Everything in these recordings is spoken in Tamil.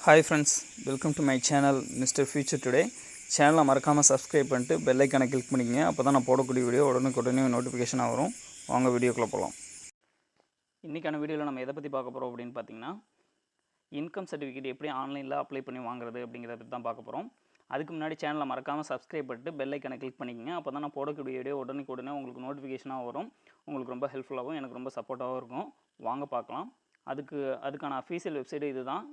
Hi friends, welcome to my channel Mr. Future Today. சேனலை மறக்காமல் சப்ஸ்கிரைப் பண்ணிட்டு பெல் ஐக்கானை கிளிக் பண்ணிக்கங்க. அப்போ தான் நான் போடக்கூடிய வீடியோ உடனே நோட்டிஃபிகேஷன் வரும். வாங்க வீடியோக்குள்ளே போகலாம். இன்றைக்கான வீடியோவில் நம்ம எதை பற்றி பார்க்க போகிறோம் அப்படின்னு பார்த்தீங்கன்னா, இன்கம் சர்டிஃபிகேட் எப்படி ஆன்லைனில் அப்ளை பண்ணி வாங்குறது அப்படிங்கிறத பற்றி தான் பார்க்க போகிறோம். அதுக்கு முன்னாடி சேனலை மறக்காமல் சப்ஸ்கிரைப் பண்ணிட்டு பெல் ஐக்கானை கிளிக் பண்ணிக்கங்க. அப்போ தான் நான் போடக்கூடிய வீடியோ உடனே உங்களுக்கு நோட்டிஃபிகேஷனாக வரும். உங்களுக்கு ரொம்ப ஹெல்ப்ஃபுல்லாகவும் எனக்கு ரொம்ப சப்போர்ட்டாகவும் இருக்கும். வாங்க பார்க்கலாம். அதுக்கான அஃபீஷியல் வெப்சைட் இது தான்,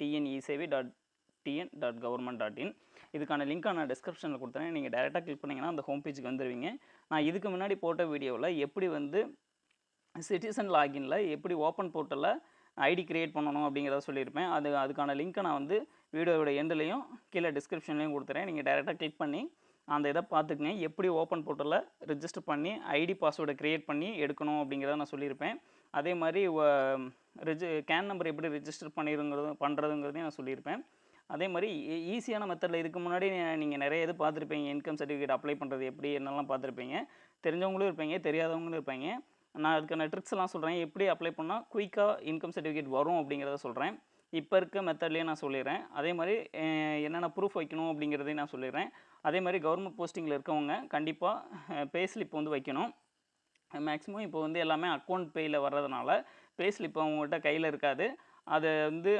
tnesavy.tn.government.in. இதுக்கான லிங்க்கை நான் டிஸ்கிரிப்ஷனில் கொடுத்தேன். நீங்கள் டேரெக்டாக கிளிக் பண்ணிங்கன்னா அந்த ஹோம் பேஜுக்கு வந்துடுவீங்க. நான் இதுக்கு முன்னாடி போட்ட வீடியோவில் எப்படி வந்து சிட்டிசன் லாகின்ல எப்படி ஓப்பன் போர்ட்டலில் ஐடி கிரியேட் பண்ணணும் அப்படிங்கிறத சொல்லியிருப்பேன். அதுக்கான லிங்க்கை நான் வந்து வீடியோவோட எண்ட்லேயும் கீழே டிஸ்கிரிப்ஷன்லேயும் கொடுத்துறேன். நீங்கள் டேரெக்டாக கிளிக் பண்ணி அந்த இதை பார்த்துக்குங்க. எப்படி ஓப்பன் போர்ட்டலில் ரிஜிஸ்டர் பண்ணி ஐடி பாஸ்வேர்டை க்ரியேட் பண்ணி எடுக்கணும் அப்படிங்கிறத நான் சொல்லியிருப்பேன். அதே மாதிரி கேன் நம்பர் எப்படி ரிஜிஸ்டர் பண்ணுறதுங்கிறதையும் நான் சொல்லியிருப்பேன். அதே மாதிரி ஈஸியான மெத்தடில் இதுக்கு முன்னாடி நீங்கள் நிறைய இது பார்த்துருப்பீங்க. இன்கம் சர்டிஃபிகேட் அப்ளை பண்ணுறது எப்படி என்னெல்லாம் பார்த்துருப்பீங்க. தெரிஞ்சவங்களும் இருப்பீங்க, தெரியாதவங்களும் இருப்பீங்க. நான் அதுக்கான ட்ரிக்ஸ்லாம் சொல்கிறேன். எப்படி அப்ளை பண்ணால் குயிக்காக இன்கம் சர்டிஃபிகேட் வரும் அப்படிங்கிறத சொல்கிறேன். இப்போ இருக்க மெத்தட்லேயே நான் சொல்லிடுறேன். அதே மாதிரி என்னென்ன ப்ரூஃப் வைக்கணும் அப்படிங்கிறதையும் நான் சொல்லிடுறேன். அதே மாதிரி கவர்மெண்ட் போஸ்டிங்கில் இருக்கவங்க கண்டிப்பாக பே ஸ்லிப் வந்து வைக்கணும். மேக்ஸிமம் இப்போ வந்து எல்லாமே அக்கௌண்ட் பேயில் வர்றதுனால பே ஸ்லிப் அவங்ககிட்ட கையில் இருக்காது. அதை வந்து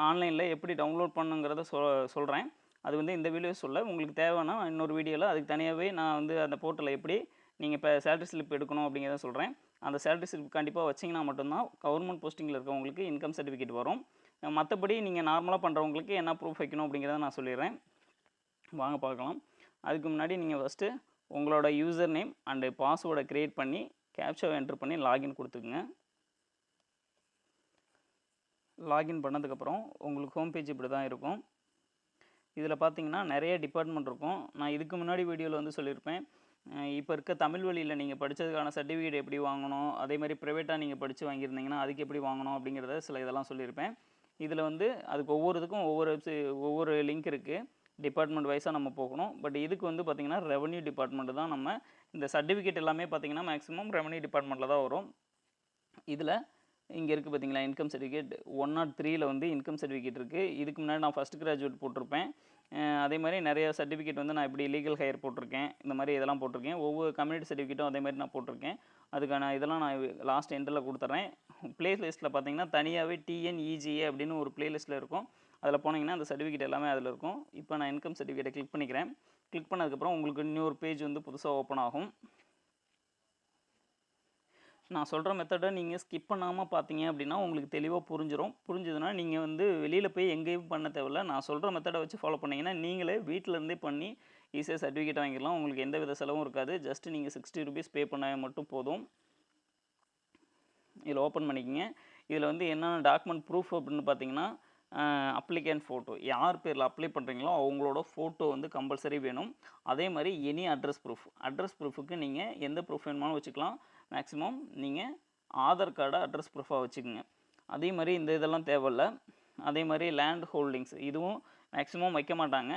ஆன்லைனில் எப்படி டவுன்லோட் பண்ணுங்கிறத சொல்கிறேன். அது வந்து இந்த வீடியோ சொல்ல, உங்களுக்கு தேவைன்னா இன்னொரு வீடியோவில் அதுக்கு தனியாகவே நான் வந்து அந்த போர்ட்டலில் எப்படி நீங்கள் இப்போ சேலரி ஸ்லிப் எடுக்கணும் அப்படிங்கிறத சொல்கிறேன். அந்த சேலரி ஸ்லிப் கண்டிப்பாக வச்சிங்கன்னா மட்டும்தான் கவர்மெண்ட் போஸ்டிங்கில் இருக்கவங்களுக்கு இன்கம் சர்டிஃபிகேட் வரும். மற்றபடி நீங்கள் நார்மலாக பண்ணுறவங்களுக்கு என்ன ப்ரூஃப் வைக்கணும் அப்படிங்கிறத நான் சொல்லிடுறேன். வாங்க பார்க்கலாம். அதுக்கு முன்னாடி நீங்கள் ஃபஸ்ட்டு உங்களோட யூசர் நேம் அண்டு பாஸ்வேர்டை க்ரியேட் பண்ணி கேப்சாவை என்ட்ரு பண்ணி லாகின் கொடுத்துக்குங்க. லாகின் பண்ணதுக்கப்புறம் உங்களுக்கு ஹோம் பேஜ் இப்படி தான் இருக்கும். இதில் பார்த்தீங்கன்னா நிறைய டிபார்ட்மெண்ட் இருக்கும். நான் இதுக்கு முன்னாடி வீடியோவில் வந்து சொல்லியிருப்பேன். இப்போ இருக்க தமிழ் வழியில் நீங்கள் படித்ததுக்கான சர்டிஃபிகேட் எப்படி வாங்கணும், அதே மாதிரி ப்ரைவேட்டாக நீங்கள் படித்து வாங்கியிருந்தீங்கன்னா அதுக்கு எப்படி வாங்கணும் அப்படிங்கிறத சில இதெல்லாம் சொல்லியிருப்பேன். இதில் வந்து அதுக்கு ஒவ்வொருத்துக்கும் ஒவ்வொரு லிங்க் இருக்குது. டிபார்ட்மெண்ட் வைஸாக நம்ம போகணும். பட் இதுக்கு வந்து பார்த்திங்கன்னா ரெவன்யூ டிபார்ட்மெண்ட்டு தான் நம்ம இந்த சர்டிஃபிகேட் எல்லாமே பார்த்திங்கன்னா மேக்ஸிமம் ரெவன்யூ டிபார்ட்மெண்ட்டில் தான் வரும். இதில் இங்கே இருக்குது பார்த்தீங்களா, இன்கம் சர்டிஃபிகேட் 103ல் வந்து இன்கம் சர்டிஃபிகேட் இருக்குது. இதுக்கு முன்னாடி நான் ஃபஸ்ட் கிராஜுவேட் போட்டிருப்பேன். அதே மாதிரி நிறைய சர்டிஃபிகேட் வந்து நான் இப்படி லீகல் ஹையர் போட்டிருக்கேன். இந்த மாதிரி இதெல்லாம் போட்டிருக்கேன். ஒவ்வொரு கம்யூனிட்டி சர்டிஃபிகேட்டும் அதே மாதிரி நான் போட்டிருக்கேன். அதுக்கான இதெல்லாம் நான் லாஸ்ட் எண்டில் கொடுத்துட்றேன். ப்ளேலிஸ்ட்டில் பார்த்தீங்கன்னா தனியாகவே TNEGA அப்படின்னு ஒரு ப்ளேலிஸ்ட்டில் இருக்கும். அதில் போனீங்கன்னா அந்த சர்டிஃபிகேட் எல்லாமே அதில் இருக்கும். இப்போ நான் இன்கம் சர்டிஃபிகேட்டை கிளிக் பண்ணிக்கிறேன். கிளிக் பண்ணதுக்கப்புறம் உங்களுக்கு இன்னொரு பேஜ் வந்து புதுசாக ஓப்பன் ஆகும். நான் சொல்கிற மெத்தடை நீங்கள் ஸ்கிப் பண்ணாமல் பார்த்தீங்க அப்படின்னா உங்களுக்கு தெளிவாக புரிஞ்சுதுன்னா நீங்கள் வந்து வெளியில் போய் எங்கேயும் பண்ண தேவையில்ல. நான் சொல்கிற மெத்தடை வச்சு ஃபாலோ பண்ணிங்கன்னா நீங்களே வீட்டிலேருந்தே பண்ணி ஈஸியாக சர்டிஃபிகேட் வாங்கிடலாம். உங்களுக்கு எந்த வித செலவும் இருக்காது. ஜஸ்ட் நீங்கள் 60 rupees பே பண்ண மட்டும் போதும். இதில் ஓப்பன் பண்ணிக்கங்க. இதில் வந்து என்னென்ன டாக்குமெண்ட் ப்ரூஃப் அப்படின்னு பார்த்தீங்கன்னா, அப்ளிகேண்ட் ஃபோட்டோ, யார் பேரில் அப்ளை பண்ணுறீங்களோ அவங்களோட ஃபோட்டோ வந்து கம்பல்சரி வேணும். அதே மாதிரி எனி அட்ரஸ் ப்ரூஃபுக்கு நீங்கள் எந்த ப்ரூஃப் வேணுமாலும் வச்சுக்கலாம். மேக்ஸிமம் நீங்கள் ஆதார் கார்டை அட்ரஸ் ப்ரூஃபாக வச்சுக்கோங்க. அதே மாதிரி இந்த இதெல்லாம் தேவையில்ல. அதே மாதிரி லேண்ட் ஹோல்டிங்ஸ் இதுவும் மேக்ஸிமம் வைக்க மாட்டாங்க,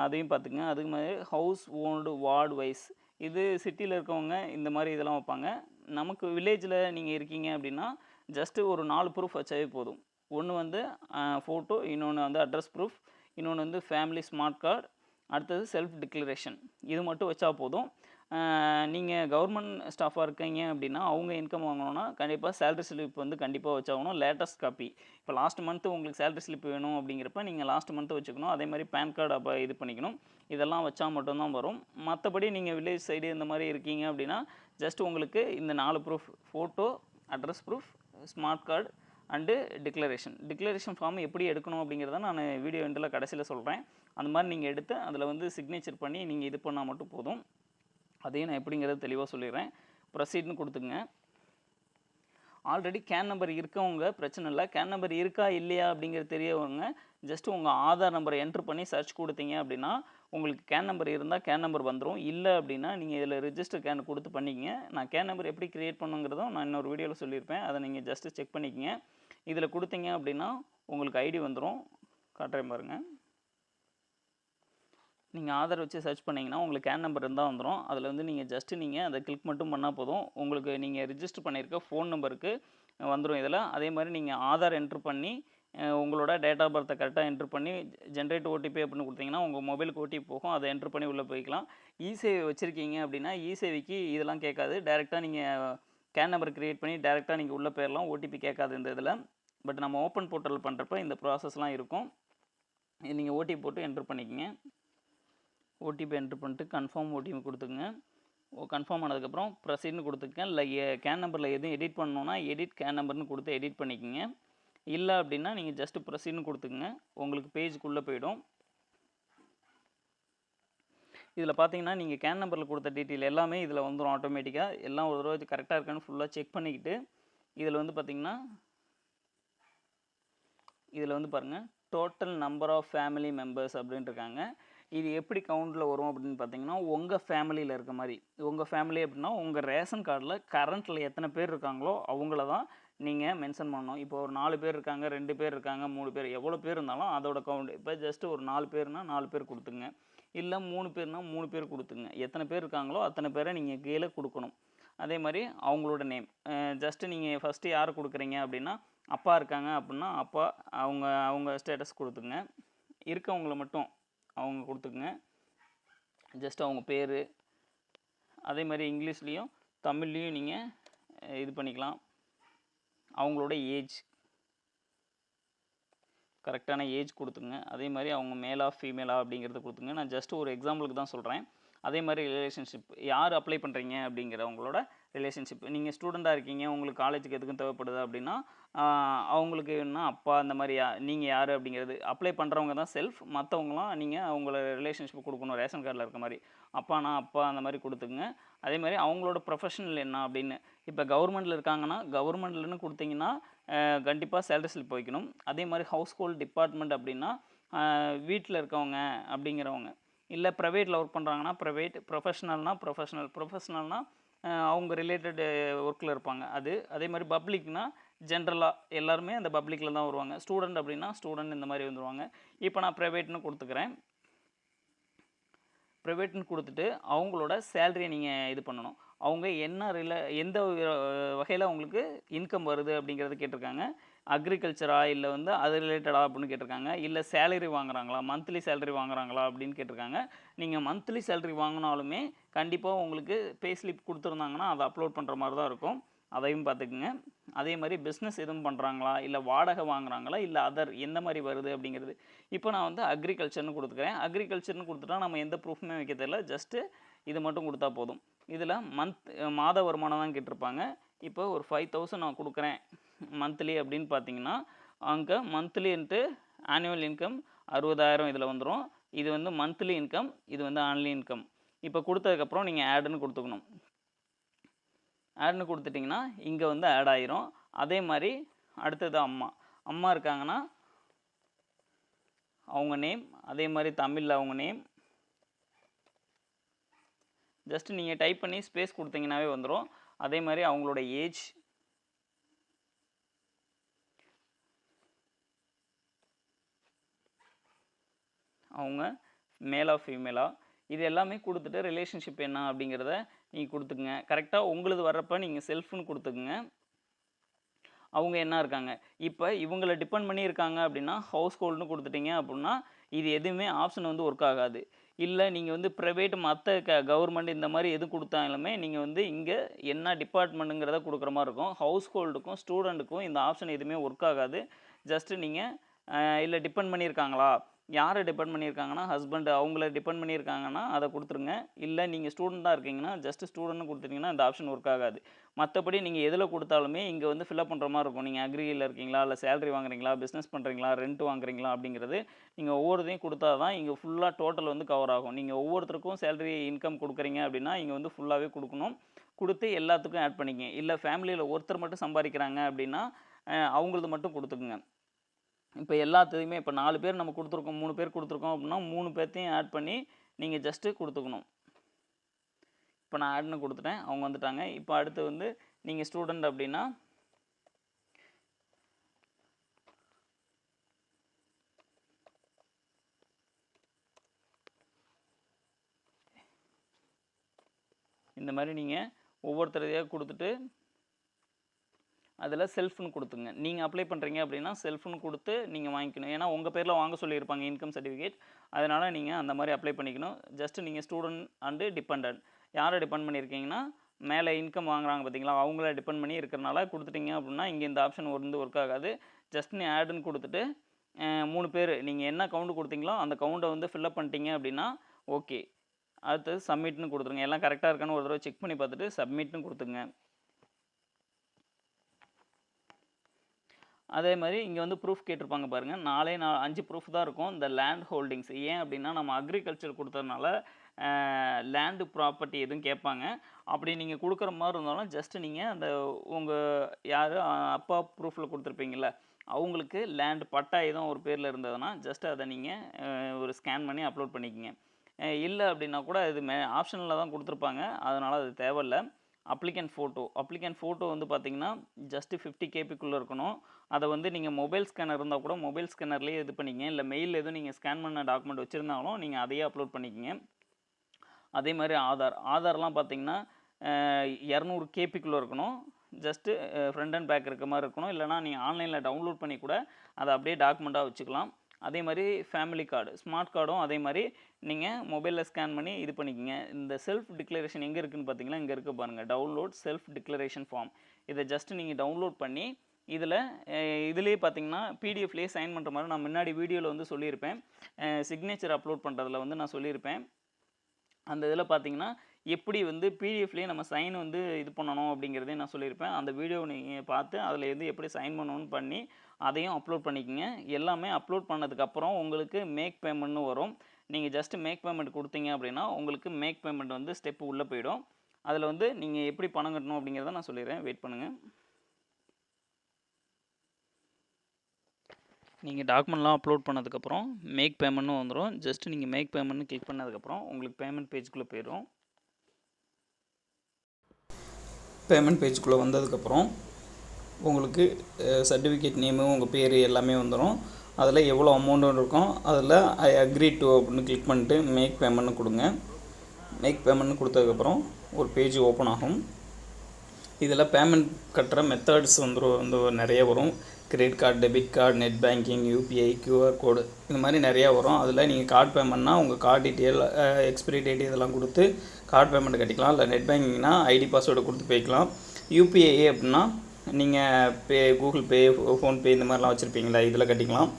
அதையும் பார்த்துக்குங்க. அதுக்கு மாதிரி ஹவுஸ் ஓன்டு வார்டு வைஸ் இது சிட்டியில் இருக்கவங்க இந்த மாதிரி இதெல்லாம் வைப்பாங்க. நமக்கு வில்லேஜில் நீங்கள் இருக்கீங்க அப்படின்னா ஜஸ்ட்டு ஒரு 4 ப்ரூஃப் வச்சாவே போதும். ஒன்று வந்து ஃபோட்டோ, இன்னொன்று வந்து அட்ரஸ் ப்ரூஃப், இன்னொன்று வந்து ஃபேமிலி ஸ்மார்ட் கார்டு, அடுத்தது செல்ஃப் டிக்ளரேஷன். இது மட்டும் வச்சா போதும். நீங்கள் கவர்மெண்ட் ஸ்டாஃபாக இருக்கீங்க அப்படின்னா அவங்க இன்கம் வாங்கணுன்னா கண்டிப்பாக சேலரி ஸ்லிப் வந்து கண்டிப்பாக வச்சாகணும். Latest copy. இப்போ லாஸ்ட் மந்த்து உங்களுக்கு சேலரி ஸ்லிப் வேணும் அப்படிங்கிறப்ப நீங்கள் லாஸ்ட் மந்த்து வச்சுக்கணும். அதே மாதிரி பேன் கார்டு அப்போ இது பண்ணிக்கணும். இதெல்லாம் வச்சா மட்டும்தான் வரும். மற்றபடி நீங்கள் வில்லேஜ் சைடு இந்த மாதிரி இருக்கீங்க அப்படின்னா ஜஸ்ட் உங்களுக்கு இந்த 4 proof, photo, address proof, smart card and declaration form எப்படி எடுக்கணும் அப்படிங்கிறத நான் வீடியோ எண்டில் கடைசியில் சொல்கிறேன். அந்த மாதிரி நீங்கள் எடுத்து அதில் வந்து சிக்னேச்சர் பண்ணி நீங்கள் இது பண்ணால் மட்டும் போதும். அதையும் நான் எப்படிங்கிறத தெளிவாக சொல்லிடுறேன். ப்ரொசீட்னு கொடுத்துங்க. ஆல்ரெடி கேன் நம்பர் இருக்கவங்க பிரச்சனை இல்லை. கேன் நம்பர் இருக்கா இல்லையா அப்படிங்கிறது தெரியவங்க ஜஸ்ட்டு உங்கள் ஆதார் நம்பரை என்ட்ரு பண்ணி சர்ச் கொடுத்தீங்க அப்படின்னா உங்களுக்கு கேன் நம்பர் இருந்தால் கேன் நம்பர் வந்துடும். இல்லை அப்படின்னா நீங்கள் இதில் ரிஜிஸ்டர் கேன் கொடுத்து பண்ணிக்கங்க. நான் கேன் நம்பர் எப்படி க்ரியேட் பண்ணுங்கிறதும் நான் இன்னொரு வீடியோவில் சொல்லியிருப்பேன். அதை நீங்கள் ஜஸ்ட்டு செக் பண்ணிக்கங்க. இதில் கொடுத்தீங்க அப்படின்னா உங்களுக்கு ஐடி வந்துடும். காட்டுறேன் பாருங்கள். நீங்கள் ஆதார் வச்சு சர்ச் பண்ணிங்கன்னா உங்களுக்கு கேன் நம்பர் இருந்தால் வந்துடும். அதில் வந்து நீங்கள் ஜஸ்ட்டு நீங்கள் அதை கிளிக் மட்டும் பண்ணால் போதும். உங்களுக்கு நீங்கள் ரிஜிஸ்டர் பண்ணியிருக்க ஃபோன் நம்பருக்கு வந்துடும் இதில். அதே மாதிரி நீங்கள் ஆதார் என்ட்ரு பண்ணி உங்களோட டேட் ஆஃப் பர்த்தை கரெக்டாக என்ட்ரு பண்ணி ஜென்ரேட் ஓடிபி அப்படின்னு கொடுத்தீங்கன்னா உங்கள் மொபைலுக்கு ஓடிபி போகும், அதை என்ட்ரு பண்ணி உள்ளே போய்க்கலாம். இசேவை வச்சுருக்கீங்க அப்படின்னா இசேவைக்கு இதெல்லாம் கேட்காது. டேரெக்டாக நீங்கள் கேன் நம்பர் க்ரியேட் பண்ணி டேரெக்டாக நீங்கள் உள்ளே போயிடலாம். ஓடிபி கேட்காது இந்த இதில். பட் நம்ம ஓப்பன் போர்ட்டல் பண்ணுறப்ப இந்த ப்ராசஸ்லாம் இருக்கும். நீங்கள் ஓடிபி போட்டு என்ட்ரு பண்ணிக்கங்க. ஓடிபி என்ட்ரு பண்ணிட்டு கன்ஃபார்ம் ஓடிபி கொடுத்துக்குங்க. கன்ஃபார்ம் ஆனதுக்கப்புறம் ப்ரொசீட்னு கொடுத்துக்கங்க. இல்லை கேன் நம்பரில் எதுவும் எடிட் பண்ணணுன்னா எடிட் கேன் நம்பர்னு கொடுத்து எடிட் பண்ணிக்கோங்க. இல்லை அப்படின்னா நீங்கள் ஜஸ்ட்டு ப்ரொசீட்னு கொடுத்துக்குங்க. உங்களுக்கு பேஜுக்குள்ளே போயிடும். இதில் பார்த்தீங்கன்னா நீங்கள் கேன் நம்பரில் கொடுத்த டீட்டெயில் எல்லாமே இதில் வந்துடும் ஆட்டோமேட்டிக்காக. எல்லாம் ஒரு தடவை கரெக்டாக இருக்கான்னு ஃபுல்லாக செக் பண்ணிக்கிட்டு இதில் வந்து பார்த்திங்கன்னா இதில் வந்து பாருங்கள் total number of family members அப்படின்னு இருக்காங்க. இது எப்படி கவுண்டில் வரும் அப்படின்னு பார்த்தீங்கன்னா உங்கள் ஃபேமிலியில் இருக்க மாதிரி. உங்கள் ஃபேமிலி அப்படின்னா உங்கள் ரேஷன் கார்டில் கரண்ட்டில் எத்தனை பேர் இருக்காங்களோ அவங்கள தான் நீங்கள் மென்ஷன் பண்ணணும். இப்போ ஒரு 4 பேர் இருக்காங்க, 2 பேர் இருக்காங்க, 3 பேர், எவ்வளோ பேர் இருந்தாலும் அதோட கவுண்ட். இப்போ ஜஸ்ட்டு ஒரு 4 பேர்னால் 4 பேர் கொடுத்துங்க. இல்லை 3 பேர்னால் 3 பேர் கொடுத்துங்க. எத்தனை பேர் இருக்காங்களோ அத்தனை பேரை நீங்கள் கீழே கொடுக்கணும். அதே மாதிரி அவங்களோட நேம் ஜஸ்ட்டு நீங்கள் ஃபஸ்ட்டு யார் கொடுக்குறீங்க அப்படின்னா அப்பா இருக்காங்க அப்படின்னா அப்பா அவங்க ஸ்டேட்டஸ் கொடுத்துங்க. இருக்கவங்கள மட்டும் அவங்க கொடுத்துக்குங்க. ஜஸ்ட் அவங்க பேர். அதே மாதிரி இங்கிலீஷ்லேயும் தமிழ்லேயும் நீங்கள் இது பண்ணிக்கலாம். அவங்களோட ஏஜ் கரெக்டான ஏஜ் கொடுத்துங்க. அதே மாதிரி அவங்க மேலா ஃபீமேலா அப்படிங்கிறத கொடுத்துங்க. நான் ஜஸ்ட் ஒரு எக்ஸாம்பிளுக்கு தான் சொல்கிறேன். அதே மாதிரி ரிலேஷன்ஷிப் யார் அப்ளை பண்ணுறீங்க அப்படிங்கிறவங்களோட ரிலேஷன்ஷிப். நீங்கள் ஸ்டூடெண்ட்டாக இருக்கீங்க, உங்களுக்கு காலேஜுக்கு எதுக்கும் தேவைப்படுது அப்படின்னா அவங்களுக்கு என்ன அப்பா அந்த மாதிரி நீங்கள் யார் அப்படிங்கிறது அப்ளை பண்ணுறவங்க தான் செல்ஃப். மற்றவங்களாம் நீங்கள் அவங்கள ரிலேஷன்ஷிப் கொடுக்கணும் ரேஷன் கார்டில் இருக்க மாதிரி. அப்பானா அப்பா அந்த மாதிரி கொடுத்துக்குங்க. அதே மாதிரி அவங்களோட ப்ரொஃபஷனல் என்ன அப்படின்னு. இப்போ கவர்மெண்ட்டில் இருக்காங்கன்னா கவர்மெண்ட்லன்னு கொடுத்தீங்கன்னா கண்டிப்பாக சேலரி ஸ்லிப் வைக்கணும். அதே மாதிரி ஹவுஸ் ஹோல்ட் டிபார்ட்மெண்ட் அப்படின்னா வீட்டில் இருக்கவங்க அப்படிங்கிறவங்க. இல்லை ப்ரைவேட்டில் ஒர்க் பண்ணுறாங்கன்னா ப்ரைவேட், ப்ரொஃபஷ்னல்னால் அவங்க ரிலேட்டட் ஒர்க்கில் இருப்பாங்க அது. அதே மாதிரி பப்ளிக்னால் ஜென்ரலாக எல்லாருமே அந்த பப்ளிக்கில் தான் வருவாங்க. ஸ்டூடெண்ட் அப்படின்னா ஸ்டூடெண்ட் இந்த மாதிரி வந்துடுவாங்க. இப்போ நான் ப்ரைவேட்னு கொடுத்துக்கிறேன். ப்ரைவேட்னு கொடுத்துட்டு அவங்களோட சேலரியை நீங்கள் இது பண்ணணும். அவங்க எந்த வகையில் அவங்களுக்கு இன்கம் வருது அப்படிங்கிறது கேட்டிருக்காங்க. அக்ரிகல்ச்சரா இல்லை வந்து அது ரிலேட்டடா அப்படின்னு கேட்டிருக்காங்க. இல்லை சேலரி வாங்குறாங்களா, மந்த்லி சேலரி வாங்குறாங்களா அப்படின்னு கேட்டிருக்காங்க. நீங்கள் மந்த்லி சேலரி வாங்கினாலுமே கண்டிப்பாக உங்களுக்கு பே ஸ்லிப் கொடுத்துருந்தாங்கன்னா அதை அப்லோட் பண்ணுற மாதிரி தான் இருக்கும். அதையும் பார்த்துக்குங்க. அதே மாதிரி பிஸ்னஸ் எதுவும் பண்ணுறாங்களா, இல்லை வாடகை வாங்குறாங்களா, இல்லை அதர் எந்த மாதிரி வருது அப்படிங்கிறது. இப்போ நான் வந்து அக்ரிகல்ச்சர்னு கொடுத்துக்கிறேன். அக்ரிகல்ச்சர்னு கொடுத்துட்டா நம்ம எந்த ப்ரூஃபுமே வைக்க தேவையில்ல. ஜஸ்ட்டு இது மட்டும் கொடுத்தா போதும். இதில் மாத வருமானம் தான் கேட்டிருப்பாங்க. இப்போ ஒரு 5000 நான் கொடுக்குறேன் மந்த்லி அப்படின்னு பார்த்தீங்கன்னா அங்கே மந்த்லி இன்ட்டு ஆனுவல் இன்கம் 60,000 இதில் வந்துடும். இது வந்து மந்த்லி இன்கம், இது வந்து ஆன்லி இன்கம். இப்போ கொடுத்ததுக்கப்புறம் நீங்கள் ஆடுன்னு கொடுத்துக்கணும். ஆட்னு கொடுத்துட்டிங்கன்னா இங்கே வந்து ஆட் ஆயிரும். அதே மாதிரி அடுத்தது அம்மா இருக்காங்கன்னா அவங்க நேம், அதே மாதிரி தமிழில் அவங்க நேம் ஜஸ்ட் நீங்கள் டைப் பண்ணி ஸ்பேஸ் கொடுத்தீங்கன்னாவே வந்துடும். அதே மாதிரி அவங்களோட ஏஜ், அவங்க மேலா ஃபீமேலா, இது எல்லாமே கொடுத்துட்டு ரிலேஷன்ஷிப் என்ன அப்படிங்கிறத நீங்கள் கொடுத்துக்குங்க. கரெக்டாக உங்களது வர்றப்ப நீங்கள் செல்ஃப்னு கொடுத்துக்குங்க. அவங்க என்ன இருக்காங்க, இப்போ இவங்களை டிபெண்ட் பண்ணி இருக்காங்க அப்படின்னா ஹவுஸ் ஹோல்டுன்னு கொடுத்துட்டீங்க அப்படின்னா இது எதுவுமே ஆப்ஷன் வந்து ஒர்க் ஆகாது. இல்லை நீங்கள் வந்து ப்ரைவேட் மற்ற கவர்மெண்ட் இந்த மாதிரி எது கொடுத்தாலுமே நீங்கள் வந்து இங்கே என்ன டிபார்ட்மெண்ட்டுங்கிறத கொடுக்குற மாதிரி இருக்கும். ஹவுஸ் ஹோல்டுக்கும் ஸ்டூடெண்ட்டுக்கும் இந்த ஆப்ஷன் எதுவுமே ஒர்க் ஆகாது. ஜஸ்ட்டு நீங்கள் இல்லை டிபெண்ட் பண்ணியிருக்காங்களா, யாரை டிபெண்ட் பண்ணியிருக்காங்கன்னா ஹஸ்பண்ட், அவங்கள டிபெண்ட் பண்ணியிருக்காங்கன்னா அதை கொடுத்துருங்க. இல்லை நீங்கள் ஸ்டூடெண்ட்டாக இருக்கீங்கன்னா ஜஸ்ட்டு ஸ்டூடெண்ட்னு கொடுத்துட்டிங்கன்னா இந்த ஆப்ஷன் ஒர்க் ஆகாது. மற்றபடி நீங்கள் எதில் கொடுத்தாலுமே இங்கே வந்து ஃபில்அப் பண்ணுற மாதிரி இருக்கும். நீங்கள் அக்ரியில் இருக்கீங்களா, இல்லை சேலரி வாங்குறீங்களா, பிஸ்னஸ் பண்ணுறீங்களா, ரெண்ட் வாங்குறீங்களா அப்படிங்கிறது நீங்கள் ஒவ்வொருத்தையும் கொடுத்தா தான் இங்கே ஃபுல்லாக டோட்டல் வந்து கவர் ஆகும். நீங்கள் ஒவ்வொருத்தருக்கும் சேலரி இன்கம் கொடுக்குறீங்க அப்படின்னா இங்கே வந்து ஃபுல்லாகவே கொடுக்கணும். கொடுத்து எல்லாத்துக்கும் ஆட் பண்ணிக்கங்க. இல்லை ஃபேமிலியில் ஒருத்தர் மட்டும் சம்பாதிக்கிறாங்க அப்படின்னா அவங்களது மட்டும் கொடுத்துக்குங்க. இப்போ எல்லாத்தையுமே இப்போ 4 பேர் நம்ம கொடுத்துருக்கோம், 3 பேர் கொடுத்துருக்கோம் அப்படின்னா 3 பேர்த்தையும் ஆட் பண்ணி நீங்கள் ஜஸ்ட்டு கொடுத்துக்கணும். இப்போ நான் ஆட்னு கொடுத்துட்டேன், அவங்க வந்துட்டாங்க. இப்போ அடுத்து வந்து நீங்கள் ஸ்டூடெண்ட் அப்படின்னா இந்த மாதிரி நீங்கள் ஒவ்வொருத்தரையாக கொடுத்துட்டு அதில் செல்ஃப்னு கொடுத்துங்க. நீங்கள் அப்ளை பண்ணுறீங்க அப்படின்னா செல்ஃப்னு கொடுத்து நீங்கள் வாங்கிக்கணும். ஏன்னா உங்கள் பேரில் வாங்க சொல்லியிருப்பாங்க இன்கம் சர்டிஃபிகேட். அதனால் நீங்கள் அந்த மாதிரி அப்ளை பண்ணிக்கணும். ஜஸ்ட் நீங்கள் ஸ்டூடெண்ட் அண்டு டிபெண்டன்ட் யாரை டிபெண்ட் பண்ணியிருக்கீங்கன்னா மேலே இன்கம் வாங்குறாங்க பார்த்தீங்களா, அவங்கள டிபெண்ட் பண்ணி இருக்கிறனால கொடுத்துட்டீங்க அப்படின்னா இங்கே இந்த ஆப்ஷன் வந்து ஒர்க் ஆகாது. ஜஸ்ட் நீ ஆடுன்னு கொடுத்துட்டு 3 பேர் நீங்கள் என்ன கவுண்ட் கொடுத்தீங்களோ அந்த கவுண்டை வந்து ஃபில்அப் பண்ணிட்டீங்க அப்படின்னா ஓகே. அடுத்தது சப்மிட்னு கொடுத்துருங்க. எல்லாம் கரெக்டாக இருக்கான்னு ஒரு தடவை செக் பண்ணி பார்த்துட்டு சப்மிட்னு கொடுத்துங்க. அதே மாதிரி இங்கே வந்து ப்ரூஃப் கேட்டிருப்பாங்க பாருங்கள். 5 ப்ரூஃப் தான் இருக்கும். இந்த லேண்ட் ஹோல்டிங்ஸ் ஏன் அப்படின்னா நம்ம அக்ரிகல்ச்சர் கொடுத்ததுனால லேண்டு ப்ராப்பர்ட்டி எதுவும் கேட்பாங்க. அப்படி நீங்கள் கொடுக்குற மாதிரி இருந்தாலும் ஜஸ்ட்டு நீங்கள் அந்த உங்கள் யார் அப்பா ப்ரூஃபில் கொடுத்துருப்பீங்கள அவங்களுக்கு லேண்டு பட்டா எதுவும் ஒரு பேரில் இருந்ததுன்னா ஜஸ்ட் அதை நீங்கள் ஒரு ஸ்கேன் பண்ணி அப்லோட் பண்ணிக்கோங்க. இல்லை அப்படின்னா கூட இது ஆப்ஷனில் தான் கொடுத்துருப்பாங்க, அதனால் அது தேவையில்லை. அப்ளிகண்ட் ஃபோட்டோ வந்து பார்த்தீங்கன்னா ஜஸ்ட்டு 50 கேபிக்குள்ளே இருக்கணும். அதை வந்து நீங்கள் மொபைல் ஸ்கேனர் இருந்தால் கூட மொபைல் ஸ்கேனர்லேயே இது பண்ணிக்கங்க. இல்லை மெயில் எதுவும் நீங்கள் ஸ்கேன் பண்ண டாக்குமெண்ட் வச்சுருந்தாலும் நீங்கள் அதையே அப்லோட் பண்ணிக்கங்க. அதே மாதிரி ஆதார்லாம் பார்த்தீங்கன்னா 200 கேபிக்குள்ளே இருக்கணும். ஜஸ்ட்டு ஃப்ரண்ட் அண்ட் பேக் இருக்க மாதிரி இருக்கணும். இல்லைனா நீங்கள் ஆன்லைனில் டவுன்லோட் பண்ணி கூட அதை அப்படியே டாக்குமெண்ட்டாக வச்சுக்கலாம். அதே மாதிரி ஃபேமிலி கார்டு, ஸ்மார்ட் கார்டும் அதே மாதிரி நீங்கள் மொபைலில் ஸ்கேன் பண்ணி இது பண்ணிக்கோங்க. இந்த செல்ஃப் டிக்ளரேஷன் எங்கே இருக்குதுன்னு பார்த்தீங்கன்னா இங்கே இருக்குது பாருங்கள், டவுன்லோட் செல்ஃப் டிக்ளரேஷன் ஃபார்ம். இதை ஜஸ்ட்டு நீங்கள் டவுன்லோட் பண்ணி இதுலேயே பார்த்தீங்கன்னா பிடிஎஃப்லேயே சைன் பண்ணுற மாதிரி நான் முன்னாடி வீடியோவில் வந்து சொல்லியிருப்பேன். சிக்னேச்சர் அப்லோட் பண்ணுறதுல வந்து நான் சொல்லியிருப்பேன். அந்த இதில் பார்த்தீங்கன்னா எப்படி வந்து பிடிஎஃப்லேயே நம்ம சைன் வந்து இது பண்ணணும் அப்படிங்கிறதையும் நான் சொல்லியிருப்பேன். அந்த வீடியோவை நீங்கள் பார்த்து அதில் எது எப்படி சைன் பண்ணணும்னு பண்ணி அதையும் அப்லோட் பண்ணிக்கோங்க. எல்லாமே அப்லோட் பண்ணதுக்கப்புறம் உங்களுக்கு மேக் பேமெண்ட்னு வரும். நீங்கள் ஜஸ்ட்டு மேக் பேமெண்ட் கொடுத்தீங்க அப்படின்னா உங்களுக்கு மேக் பேமெண்ட் வந்து ஸ்டெப்பு உள்ளே போயிடும். அதில் வந்து நீங்கள் எப்படி பணம் கட்டணும் அப்படிங்கிறத நான் சொல்லிடுறேன், வெயிட் பண்ணுங்கள். நீங்கள் டாக்குமெண்ட்லாம் அப்லோட் பண்ணதுக்கப்புறம் மேக் பேமெண்ட்னு வந்துடும். ஜஸ்ட்டு நீங்கள் மேக் பேமெண்ட்னு கிளிக் பண்ணதுக்கப்புறம் உங்களுக்கு பேமெண்ட் பேஜுக்குள்ளே போயிடும். பேமெண்ட் பேஜுக்குள்ளே வந்ததுக்கப்புறம் உங்களுக்கு சர்டிஃபிகேட் நேமு உங்கள் பேர் எல்லாமே வந்துடும். அதில் எவ்வளோ அமௌண்ட்டு இருக்கும் அதில் ஐ அக்ரி டு அப்படின்னு கிளிக் பண்ணிட்டு மேக் பேமெண்ட்னு கொடுங்க. மேக் பேமெண்ட்னு கொடுத்ததுக்கப்புறம் ஒரு பேஜ் ஓப்பன் ஆகும். இதில் பேமெண்ட் கட்டுற மெத்தட்ஸ் வந்து நிறைய வரும். Credit card, debit card, net banking, UPI, QR code, இந்த மாதிரி நிறையா வரும். அதில் நீங்கள் கார்டு பேமெண்ட்னா உங்கள் கார்டு டீட்டெயில், எக்ஸ்பிரி டேட் இதெல்லாம் கொடுத்து கார்டு பேமெண்ட் கட்டிக்கலாம். இல்லை நெட் பேங்கிங்னா ஐடி பாஸ்வேர்டு கொடுத்து போய்க்கலாம். யூபிஐ அப்படின்னா நீங்கள் கூகுள் பே, ஃபோன்பே இந்த மாதிரிலாம் வச்சுருப்பீங்களா, இதில் கட்டிக்கலாம்.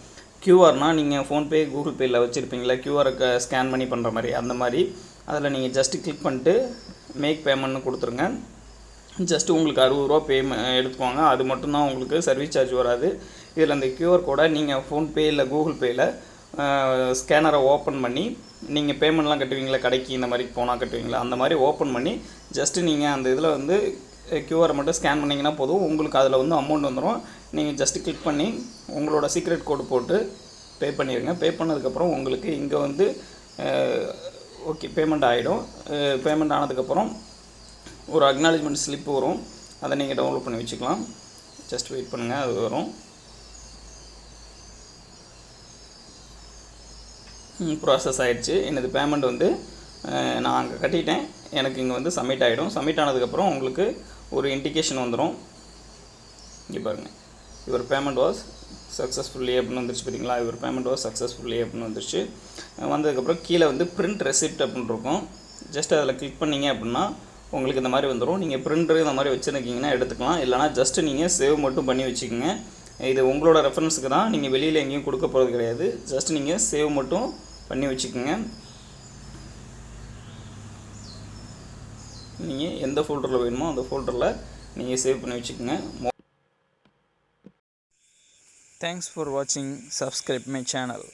கியூஆர்னால் நீங்கள் ஃபோன்பே, கூகுள் பேயில் வச்சுருப்பீங்களா, கியூஆரை ஸ்கேன் பண்ணி பண்ணுற மாதிரி, அந்த மாதிரி அதில் நீங்கள் ஜஸ்ட்டு கிளிக் பண்ணிட்டு மேக் பேமெண்ட்னு கொடுத்துருங்க. ஜஸ்ட்டு உங்களுக்கு 60 ரூபா எடுத்துக்குவாங்க. அது மட்டும்தான் உங்களுக்கு சர்வீஸ் சார்ஜ் வராது. இதில் அந்த கியூஆர் கோடை நீங்கள் ஃபோன்பே இல்லை கூகுள் பேயில் ஸ்கேனரை ஓப்பன் பண்ணி நீங்கள் பேமெண்ட்லாம் கட்டுவீங்களா, கடைக்கு இந்த மாதிரி போனால் கட்டுவீங்களா, அந்த மாதிரி ஓப்பன் பண்ணி ஜஸ்ட்டு நீங்கள் அந்த இதில் வந்து கியூஆரை மட்டும் ஸ்கேன் பண்ணிங்கன்னா போதும். உங்களுக்கு அதில் வந்து அமௌண்ட் வந்துடும். நீங்கள் ஜஸ்ட்டு கிளிக் பண்ணி உங்களோட சீக்ரெட் கோடு போட்டு பே பண்ணிடுங்க. பே பண்ணதுக்கப்புறம் உங்களுக்கு இங்கே வந்து ஓகே பேமெண்ட் ஆகிடும். பேமெண்ட் ஆனதுக்கப்புறம் ஒரு அக்னாலஜ்மெண்ட் ஸ்லிப் வரும். அதை நீங்கள் டவுன்லோட் பண்ணி வச்சுக்கலாம். ஜஸ்ட் வெயிட் பண்ணுங்கள், அது வரும். ப்ராசஸ் ஆகிடுச்சு. எனது பேமெண்ட் வந்து நான் அங்கே கட்டிட்டேன். எனக்கு இங்கே வந்து சப்மிட் ஆகிடும். சப்மிட் ஆனதுக்கப்புறம் உங்களுக்கு ஒரு இண்டிகேஷன் வந்துடும். இங்கே பாருங்கள், யுவர் பேமெண்ட் வாஸ் சக்ஸஸ்ஃபுல்லி அப்படின்னு வந்துருச்சு பார்த்தீங்களா. யுவர் பேமெண்ட் வாஸ் சக்ஸஸ்ஃபுல்லி அப்படின்னு வந்துருச்சு. வந்ததுக்கப்புறம் கீழே வந்து பிரிண்ட் ரெசிப்ட் அப்படின்னு இருக்கும். ஜஸ்ட் அதில் கிளிக் பண்ணிங்க அப்படின்னா உங்களுக்கு இந்த மாதிரி வந்துடும். நீங்கள் பிரிண்டரு இந்த மாதிரி வச்சுருக்கீங்கன்னா எடுத்துக்கலாம். இல்லைனா ஜஸ்ட்டு நீங்கள் சேவ் மட்டும் பண்ணி வச்சுக்கோங்க. இது உங்களோட ரெஃபரன்ஸுக்கு தான், நீங்கள் வெளியில் எங்கேயும் கொடுக்க போகிறது கிடையாது. ஜஸ்ட் நீங்கள் சேவ் மட்டும் பண்ணி வச்சுக்கோங்க. நீங்கள் எந்த ஃபோல்டரில் வேணுமோ அந்த ஃபோல்டரில் நீங்கள் சேவ் பண்ணி வச்சுக்கோங்க. தேங்க்ஸ் ஃபார் வாட்சிங். Subscribe my channel.